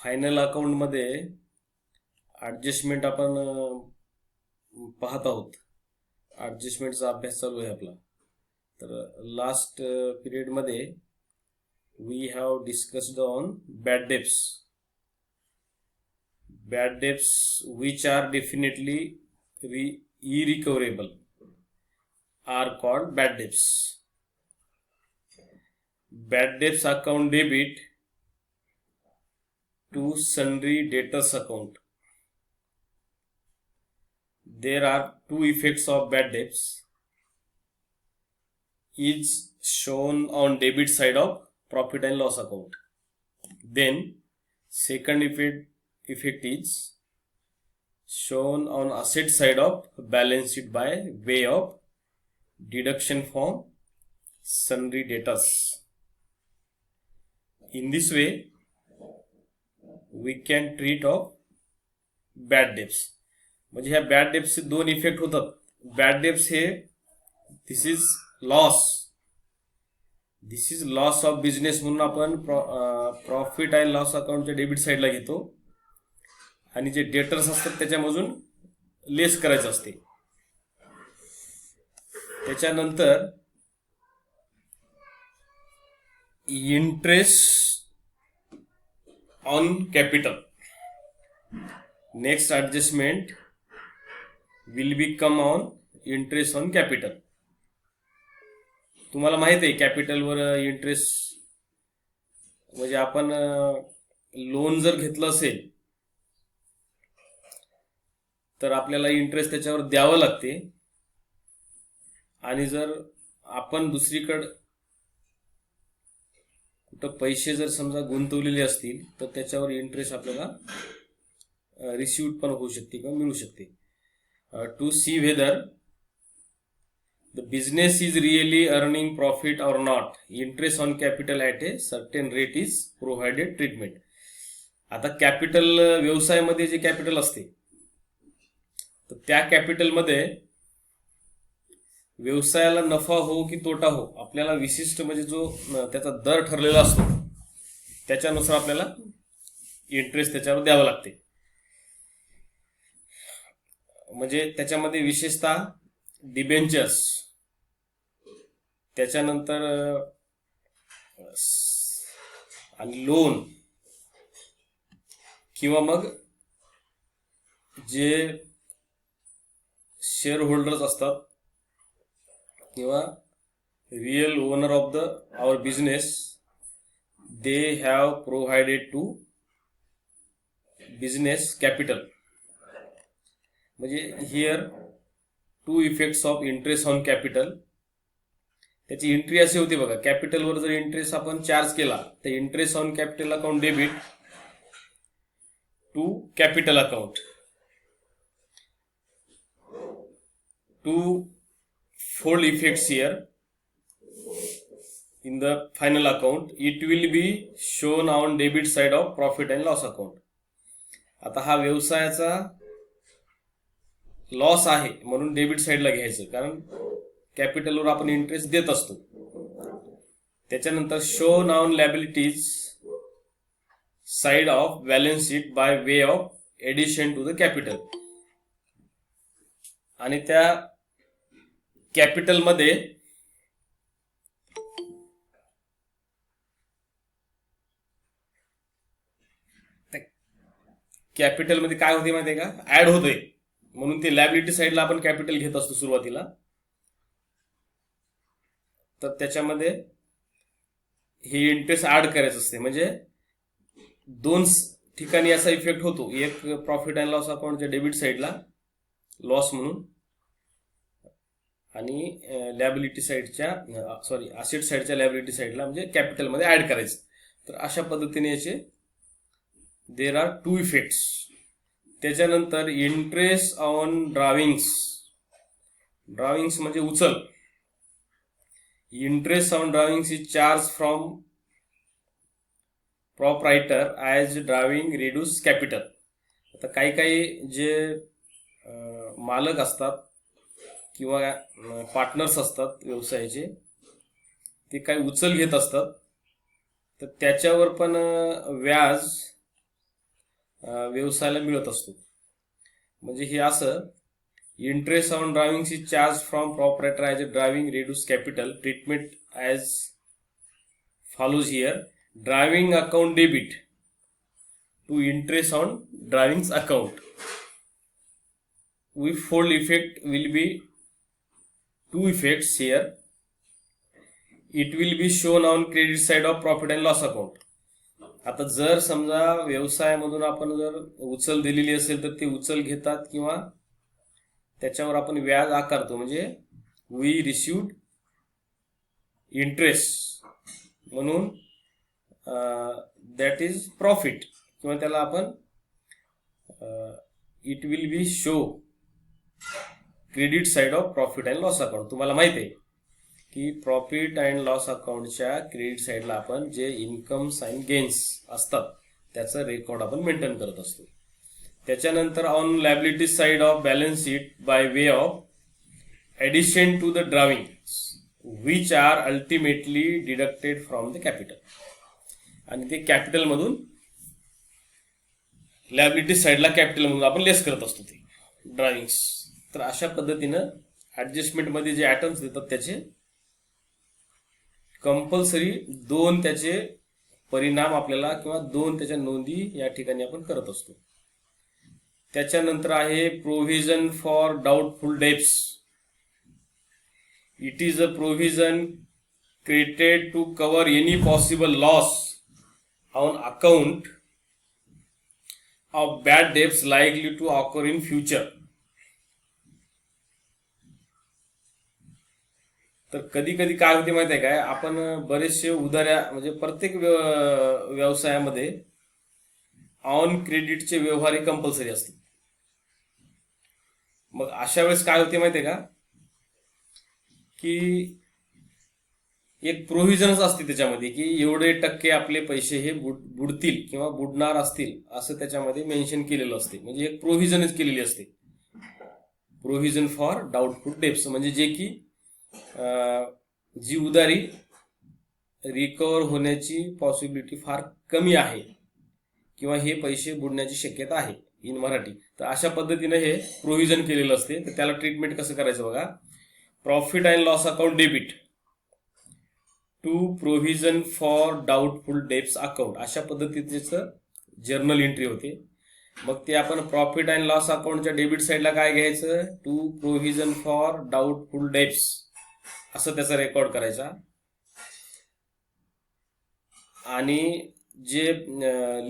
Final account मध्ये adjustment आपण पाहत आहोत. ॲडजस्टमेंटचा अभ्यास चालू आहे आपला. तर लास्ट पिरियड मध्ये we have discussed on bad debts. Bad debts which are definitely irrecoverable are called bad debts. Bad debts account debit to sundry debtors account. There are two effects of bad debts is shown on debit side of profit and loss account. Then second effect is shown on asset side of balance sheet by way of deduction from sundry debtors. In this way we can treat of bad debts. म्हणजे ह्या bad डेब्ट्सचे दोन effect होतात. Bad debts हे दिस is loss of business म्हणून आपण profit and loss अकाउंटच्या debit साईडला घेतो आणि जे डेटर्स असतात त्याच्यामधून लेस करायचं असते. त्याच्यानंतर interest on capital. Next adjustment will be come on interest on capital. तुम्हाला माहित आहे कॅपिटलवर इंटरेस्ट म्हणजे आपण लोन जर घेतलं असेल तर आपल्याला इंटरेस्ट त्याच्यावर द्यावं लागते आणि जर आपण दुसरीकडे कुठं पैसे जर समजा गुंतवलेले असतील तर त्याच्यावर इंटरेस्ट आपल्याला रिसिव्ह पण होऊ शकते किंवा मिळू शकते. To see whether the business is really earning profit or not, interest on capital at a certain rate is provided treatment. आता कॅपिटल व्यवसायामध्ये जे कॅपिटल असते तर त्या कॅपिटल मध्ये व्यवसायाला नफा हो की तोटा हो आपल्याला विशिष्ट म्हणजे जो त्याचा दर ठरलेला असतो त्याच्यानुसार आपल्याला इंटरेस्ट त्याच्यावर द्यावं लागते. म्हणजे त्याच्यामध्ये विशेषतः डिबेंचर्स, त्याच्यानंतर आणि लोन किंवा मग जे शेअर होल्डर्स असतात किंवा real owner of the our business they have provided to business capital. म्हणजे here two effects of interest on capital. त्याची एंट्री अशी होती बघा, कॅपिटलवर जर इंटरेस्ट आपण चार्ज केला तर interest on capital account debit to capital account. Twofold effects here in the final account. It will be shown on debit side of profit and loss account. आता हा व्यवसायाचा लॉस आहे म्हणून debit साईडला घ्यायचं कारण कॅपिटलवर आपण इंटरेस्ट देत असतो. त्याच्यानंतर shown on liabilities side of balance sheet by way of addition to the capital. आणि त्या कॅपिटल मध्ये काय होते माहिती आहे का, ऍड होते म्हणून ते लायबिलिटी साईडला आपण कॅपिटल घेत असतो सुरुवातीला. तर त्याच्यामध्ये हे इंटरेस्ट ऍड करायचं असते. म्हणजे दोन ठिकाणी असा इफेक्ट होतो, एक प्रॉफिट अँड लॉस अकाउंटच्या डेबिट साईडला लॉस म्हणून आणि लायबिलिटी साईडच्या असेट साईडच्या लायबिलिटी साईडला म्हणजे कॅपिटलमध्ये ऍड करायचं. तर अशा पद्धतीने याचे देर आर टू इफेक्ट्स. त्याच्यानंतर इंटरेस्ट ऑन ड्रॉविंग्स. ड्रॉविंग्स म्हणजे उचल. Interest on drawings is charge from proprietor as drawing reduce capital. आता काही जे मालक असतात किंवा पार्टनर्स असतात व्यवसायाचे ते काही उचल घेत असतात तर त्याच्यावर पण व्याज व्यवसायाला मिळत असतो. म्हणजे हे असं, interest on driving is charge from proprietor as a driving reduce capital treatment as follows here. Driving account debit to interest on driving's account with fold effect will be two effects here. It will be shown on credit side of profit and loss account. आता जर समजा व्यवसायामधून आपण जर उचल दिलेली असेल तर ती उचल घेतात किंवा त्याच्यावर आपण व्याज आकारतो, म्हणजे वी रिसिव्ड इंटरेस्ट, म्हणून दॅट इज प्रॉफिट, किंवा त्याला आपण it will be show credit side of profit and loss account. तुम्हाला माहिती आहे की प्रॉफिट अँड लॉस अकाउंटच्या क्रेडिट साइडला आपण जे इन्कम्स अँड गेन्स असतात त्याचं रेकॉर्ड आपण मेंटेन करत असतो. त्याच्यानंतर on liability side of balance sheet by way of addition to the driving which are ultimately deducted from the capital. आणि ते कॅपिटल मधून लायबिलिटी साइडला कॅपिटल मधून आपण लेस करत असतो ते ड्रायव्हिंग्स. तर अशा पद्धतीनं ऍडजस्टमेंट मध्ये जे आयटम्स देतात त्याचे कंपल्सरी दोन त्याचे परिणाम आपल्याला किंवा दोन त्याच्या नोंदी या ठिकाणी आपण करत असतो. त्याच्यानंतर आहे provision for doubtful debts. It is a provision created to cover any possible loss on account of bad debts likely to occur in future. तर कधी कधी काय होते माहिती आहे काय, आपण बरेचसे उधाऱ्या म्हणजे प्रत्येक व्यवसायामध्ये ऑन क्रेडिटचे व्यवहार हे कंपल्सरी असतात. मग अशा वेळेस काय होते माहिती आहे का की एक प्रोव्हिजनच असते त्याच्यामध्ये की एवढे टक्के आपले पैसे हे बुडतील किंवा बुडणार असतील असं त्याच्यामध्ये मेन्शन केलेलं असते. म्हणजे एक प्रोव्हिजनच केलेली असते, प्रोव्हिजन फॉर डाउटफुल डेब्ट्स, म्हणजे जे की जी उधारी रिकव्हर होण्याची पॉसिबिलिटी फार कमी आहे किंवा हे पैसे बुडण्याची शक्यता आहे इन मराठी. तर अशा पद्धतीने हे प्रोव्हिजन केलेलं असते. तर त्याला ट्रीटमेंट कसं करायचं बघा. Profit and loss account debit to provision for doubtful debts account, अशा पद्धतीचं जर्नल एंट्री होते. मग ते आपण प्रॉफिट अँड लॉस अकाउंटच्या डेबिट साईडला काय घ्यायचं, to provision for doubtful debts असं त्याचा रेकॉर्ड करायचा. आणि जे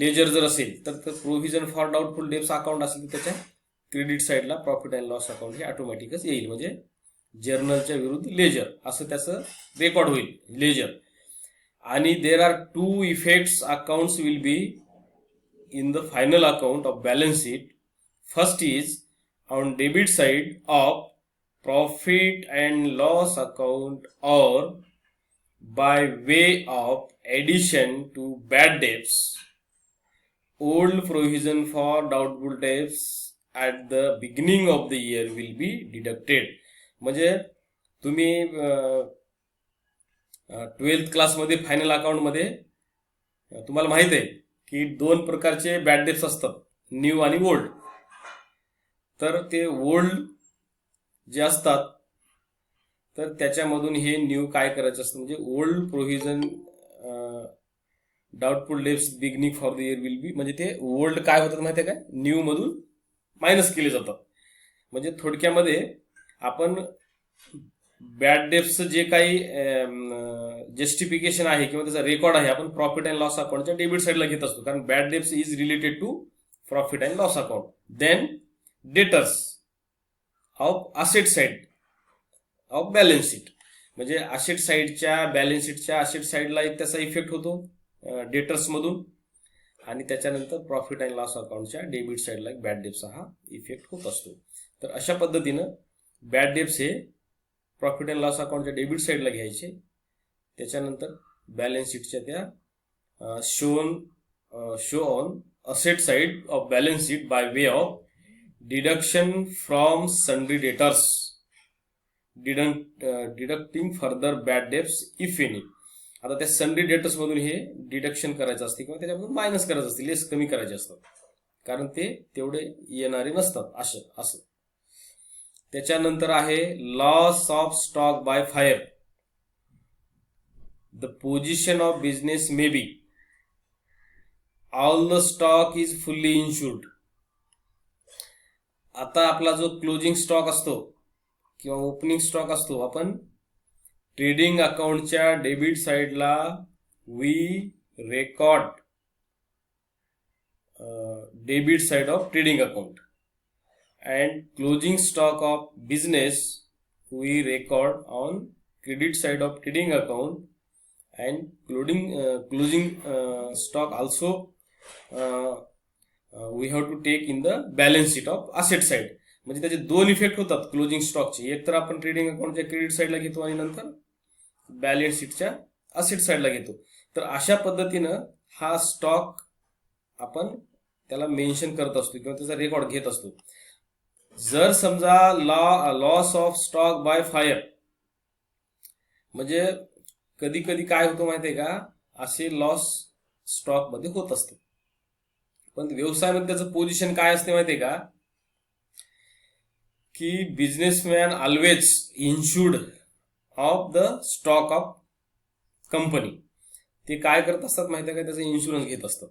लेजर जर असेल तर provision for doubtful debts account असेल तर त्याच्या क्रेडिट साईडला प्रॉफिट अँड लॉस अकाउंट हे ऑटोमॅटिकच येईल. म्हणजे जर्नलच्या विरुद्ध लेजर असं त्याचं रेकॉर्ड होईल, लेजर. आणि there are two effects accounts will be in the final account of balance sheet. First is on debit side of profit and loss account और by way of addition to bad debts old provision for doubtful debts at the beginning of the year will be deducted. म्हणजे तुम्ही 12th क्लासमध्ये final अकाउंटमध्ये तुम्हाला माहित आहे की दोन प्रकारचे बॅड डेब्ट्स असतात, न्यू आणि ओल्ड. तर ते ओल्ड जे असतात तर त्याच्यामधून हे न्यू काय करायचं असतं, म्हणजे old provision doubtful debts beginning for the year will बी, म्हणजे ते ओल्ड काय होतात माहिती आहे काय, न्यू मधून मायनस केले जातात. म्हणजे थोडक्यामध्ये आपण बॅड डेब्ट्सचं जे काही जस्टिफिकेशन आहे किंवा त्याचा रेकॉर्ड आहे आपण प्रॉफिट अँड लॉस अकाउंटच्या डेबिट साईडला घेत असतो, कारण bad debts is related to profit and loss account. Then debtors of asset side of balance sheet, म्हणजे असेट साईडच्या बॅलन्स शीटच्या असेट साईडला एक त्याचा इफेक्ट होतो डेटर्स मधून, आणि त्याच्यानंतर प्रॉफिट अँड लॉस अकाउंटच्या डेबिट साईडला एक बॅड डेब्ट्सचा हा इफेक्ट होत असतो. तर अशा पद्धतीनं बॅड डेब्ट्स हे प्रॉफिट अँड लॉस अकाउंटच्या डेबिट साईडला घ्यायचे. त्याच्यानंतर बॅलन्स शीटच्या त्या show on asset side of balance sheet by way of deduction from sundry debtors deducting further bad debts if any. आता त्या सन्ड्री डेटर्स मधून हे डिडक्शन करायचं असते किंवा त्याच्यामधून मायनस करायचं असते, लेस कमी करायचे असतात. कारण ते तेवढे येणारे नसतात असं. त्याच्यानंतर आहे loss of stock by fire. The position of business may be all the stock is fully insured. आता आपला जो क्लोजिंग स्टॉक असतो किंवा ओपनिंग स्टॉक असतो, आपण ट्रेडिंग अकाउंटच्या डेबिट साइडला we record debit side of trading account and closing stock of business we record on credit side of trading account, and closing stock also we have to take in the balance sheet of asset side. म्हणजे त्याचे दोन effect होतात closing स्टॉकचे. एक तर आपण trading अकाउंटच्या credit साइडला घेतो आणि नंतर बॅलन्स शीटच्या असेट साइडला घेतो. तर अशा पद्धतीनं हा स्टॉक आपण त्याला मेन्शन करत असतो किंवा त्याचा रेकॉर्ड घेत असतो. जर समजा loss of stock by fire, म्हणजे कधी कधी काय होतं माहितीये का, असे लॉस स्टॉक मध्ये होत असते. पण व्यवसायामध्ये त्याचं पोझिशन काय असते माहितीये का, की businessman always insured of the stock of company. ते काय करत असतात माहितीये का, त्याचा इन्शुरन्स घेत असतात.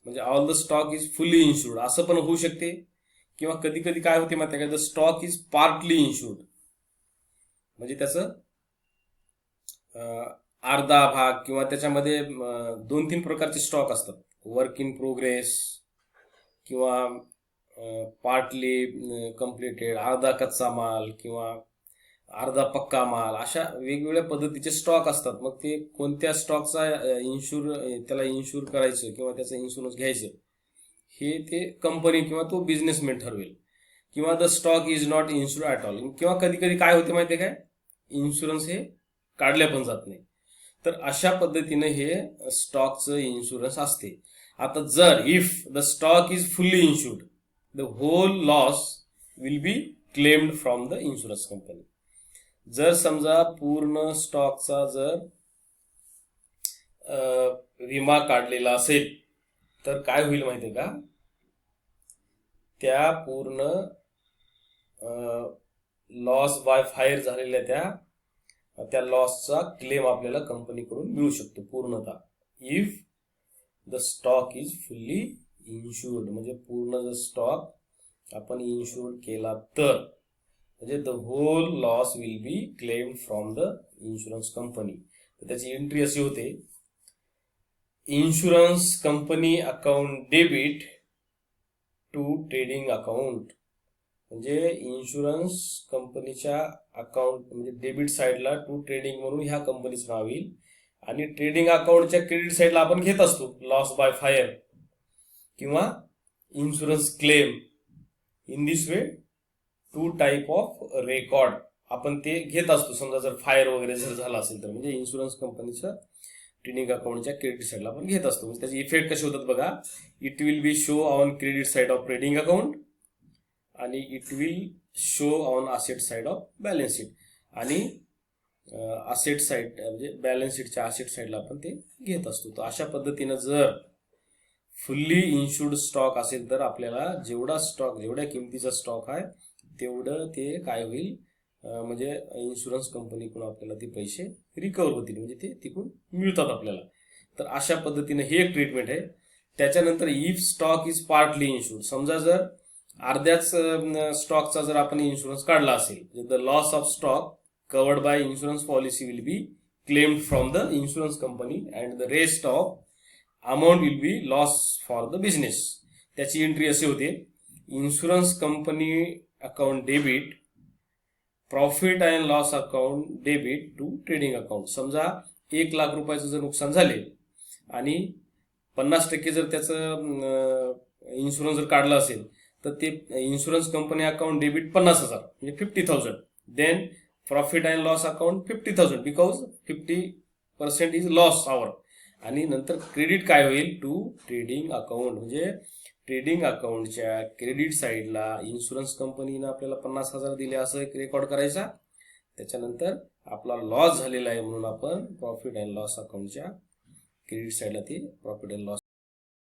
म्हणजे all the stock is fully insured असं पण होऊ शकते. किंवा कधी कधी काय होते माहिती आहे का, द स्टॉक इज पार्टली इन्शुर्ड, म्हणजे त्याचं अर्धा भाग किंवा त्याच्यामध्ये 2-3 प्रकारचे स्टॉक असतात. वर्क इन प्रोग्रेस किंवा पार्टली कम्प्लिटेड, अर्धा कच्चा माल किंवा अर्धा पक्का माल, अशा वेगवेगळ्या पद्धतीचे स्टॉक असतात. मग ते कोणत्या स्टॉकचा त्याला इन्शुर करायचं किंवा त्याचा इन्शुरन्स घ्यायचं हे ते कंपनी किंवा तो बिझनेसमॅन ठरवेल. किंवा the stock is not insured at all. किंवा कधी कधी काय होते माहितीये काय, इन्शुरन्स हे काढल्या पण जात नाही. तर अशा पद्धतीने हे स्टॉकचं इन्शुरन्स असते. आता जर if the stock is fully insured, the whole loss will be claimed from the insurance company. जर समजा पूर्ण स्टॉकचा जर विमा काढलेला असेल तर काय होईल माहितीये का, त्या पूर्ण लॉस बाय फायर झालेल्या त्या लॉसचा क्लेम आपल्याला कंपनीकडून मिळू शकतो पूर्णतः, if the stock is fully insured. म्हणजे पूर्ण जर स्टॉक आपण इन्शुर्ड केला तर, म्हणजे the whole loss will be claimed from the insurance company. तर त्याची एंट्री अशी होते, insurance company account debit to trading account. म्हणजे इन्शुरन्स कंपनीच्या अकाउंट म्हणजे डेबिट साइडला टू ट्रेडिंग म्हणून ह्या कंपनीचं नाव येईल, आणि ट्रेडिंग अकाउंटच्या क्रेडिट साइडला आपण घेत असतो लॉस बाय फायर किंवा insurance claim. In this way 2 type of record आपण ते घेत असतो. समजा जर फायर वगैरे जर झाला असेल तर, म्हणजे इन्शुरन्स कंपनीच्या ट्रेडिंग अकाउंटच्या क्रेडिट साइडला आपण घेत असतो. म्हणजे त्याचे इफेक्ट कसे होतात बघा, it will be show on credit side of trading account आणि it will show on asset side of balance sheet. आणि असेट साइड म्हणजे बॅलन्स शीटच्या असेट साइडला आपण ते घेत असतो. तर अशा पद्धतीनं जर फुल्ली इन्शुर्ड स्टॉक असेल तर आपल्याला जेवढ्या किमतीचा स्टॉक आहे तेवढं ते काय होईल, म्हणजे इन्शुरन्स कंपनीकडून आपल्याला ते पैसे रिकव्हर होतील, म्हणजे ते तिकडून मिळतात आपल्याला. तर अशा पद्धतीने हे एक ट्रीटमेंट आहे. त्याच्यानंतर if stock is partly insured, समजा जर अर्ध्याच स्टॉकचा जर आपण इन्शुरन्स काढला असेल, the loss of stock covered by insurance policy will be claimed from the insurance company and the rest of amount will be loss for the business. त्याची entry अशी होते, insurance company account debit profit and loss account debit to trading account. समजा 1 लाख रुपयाचं जर नुकसान झाले आणि 50% जर त्याचं इन्शुरन्स जर काढलं असेल तर ते इन्शुरन्स कंपनी अकाउंट डेबिट 50,000 म्हणजे 50,000. Then profit and loss account 50,000 because 50% is loss our. आणि नंतर क्रेडिट काय होईल टू ट्रेडिंग अकाउंट, म्हणजे ट्रेडिंग अकाउंटच्या क्रेडिट साइडला इन्शुरन्स कंपनीनं आपल्याला 50,000 दिले असं एक रेकॉर्ड करायचा. त्याच्यानंतर आपला लॉस झालेला आहे म्हणून आपण प्रॉफिट अँड लॉस अकाउंटच्या क्रेडिट साइडला ते प्रॉफिट अँड लॉस